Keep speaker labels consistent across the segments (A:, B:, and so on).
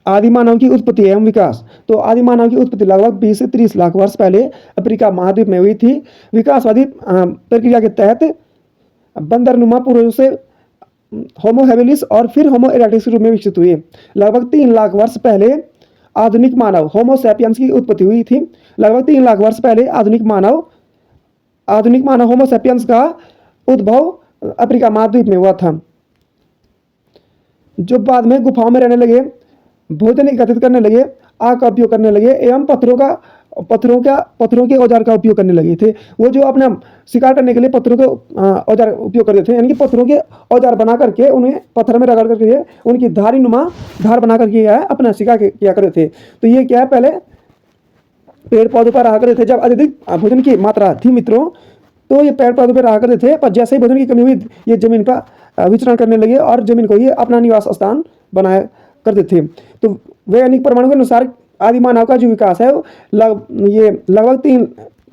A: आदि मानव की उत्पत्ति एवं विकास। तो आदि मानव की उत्पत्ति लगभग 20 से 30 लाख वर्ष पहले अफ्रीका महाद्वीप में हुई थी। विकासवादी प्रक्रिया के तहत बंदरनुमा पूर्वजों से होमो हेबिलिस और फिर होमो इरेक्टस के रूप में विकसित हुए। लगभग 3 लाख वर्ष पहले आधुनिक मानव होमो सैपियंस की उत्पत्ति हुई थी। लगभग 3 लाख वर्ष पहले आधुनिक मानव होमो सैपियंस का उद्भव अफ्रीका महाद्वीप में हुआ था, जो बाद में गुफाओं में रहने लगे, भोजन एकत्रित करने लगे, आग का उपयोग करने लगे एवं पत्थरों के औजार का उपयोग करने लगे थे। वो जो अपना शिकार करने के लिए पत्थरों के औजार उपयोग करते थे, यानी कि पत्थरों के औजार बना करके उन्हें पत्थर में रगड़ करके उनकी धार बना करके अपना शिकार किया करते थे। तो ये क्या है, पहले पेड़ पौधों पर रहा करते थे। जब अत्यधिक भोजन की मात्रा थी मित्रों, तो ये पेड़ पौधों पर रहा करते थे, पर जैसे ही भोजन की कमी हुई ये जमीन पर विचरण करने लगे और जमीन को ही अपना निवास स्थान बनाया करते थे। तो वैज्ञानिक प्रमाणों के अनुसार आदि मानव का जो विकास है ये लगभग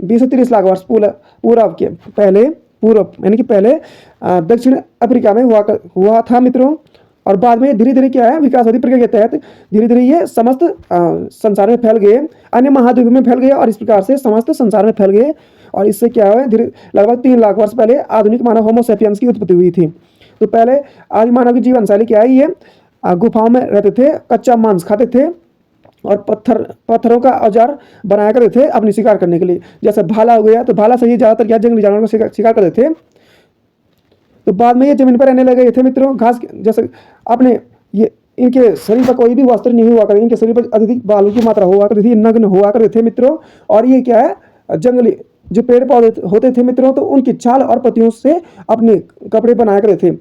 A: 20 से 30 लाख वर्ष पहले दक्षिण अफ्रीका में हुआ था मित्रों। और बाद में धीरे धीरे क्या है, विकासवादी प्रक्रिया के तहत धीरे धीरे ये समस्त संसार में फैल गए, अन्य महाद्वीप में फैल गए और इस प्रकार से समस्त संसार में फैल गए। और इससे क्या हुआ, धीरे लगभग 3 लाख वर्ष पहले आधुनिक मानव होमो सैपियंस की उत्पत्ति हुई थी। तो पहले आदि मानव की जीवन शैली क्या है, ये गुफाओं में रहते थे, कच्चा मांस खाते थे और पत्थरों का औजार बनाया करते थे अपनी शिकार करने के लिए। जैसे भाला हो गया, तो भाला से ही ज़्यादातर क्या जंगली जानवरों को शिकार करते थे। तो बाद में ये जमीन पर रहने लगे थे मित्रों। घास जैसे अपने ये इनके शरीर पर कोई भी वस्त्र नहीं हुआ करते, इनके शरीर पर अत्यधिक बालों की मात्रा हुआ करती थी, नग्न हुआ करते थे मित्रों। और ये क्या है, जंगली जो पेड़ पौधे होते थे मित्रों, तो उनकी छाल और पत्तियों से अपने कपड़े बनाया करते थे।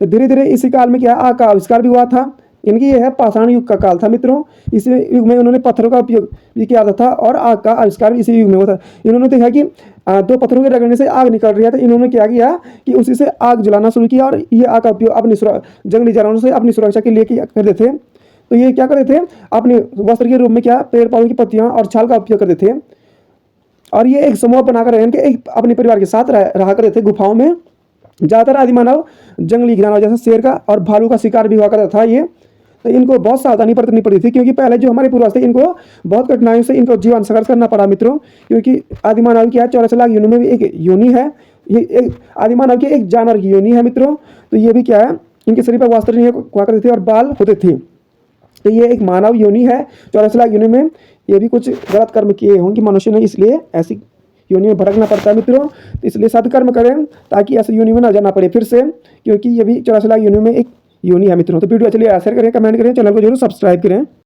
A: तो धीरे धीरे इसी काल में क्या आग का आविष्कार भी हुआ था। इनकी यह है पाषाण युग का काल था मित्रों। इस युग में उन्होंने पत्थरों का उपयोग भी किया था और आग का आविष्कार भी इसी युग में हुआ था। इन्होंने देखा कि 2 पत्थरों के रगड़ने से आग निकल रही है, तो इन्होंने क्या किया कि उसी से आग जलाना शुरू किया और ये आग का उपयोग अपनी जंगली जानवरों से अपनी सुरक्षा के लिए करते थे। तो ये क्या करते थे, अपने वस्त्र के रूप में क्या पेड़ पौधों की पत्तियां और छाल का उपयोग करते थे। और ये एक समूह बनाकर एक अपने परिवार के साथ रहा करते थे गुफाओं में। ज़्यादातर आदि मानव जंगली जानवर जैसे शेर का और भालू का शिकार भी हुआ करता था। ये तो इनको बहुत सावधानी बरतनी पड़ी थी, क्योंकि पहले जो हमारे पूर्वज थे इनको बहुत कठिनाइयों से इनको जीवन संघर्ष करना पड़ा मित्रों। क्योंकि आदि मानव की 84 लाख योनि में भी एक योनि है, ये एक आदि मानव की एक जानवर की योनि है मित्रों। तो ये भी क्या है, इनके शरीर पर वस्त्र नहीं हुआ करते थे और बाल होते थे। तो ये एक मानव योनि है। 84 लाख योनि में ये भी कुछ गलत कर्म किए होंगे मनुष्य ने, इसलिए ऐसी योनि में भटकना पड़ता है मित्रों। इसलिए सत्कर्म करें ताकि ऐसी योनि में ना जाना पड़े फिर से, क्योंकि ये भी 84 लाख योनि में एक योनि है मित्रों। तो वीडियो चलिए शेयर करें, कमेंट करें, चैनल को जरूर सब्सक्राइब करें।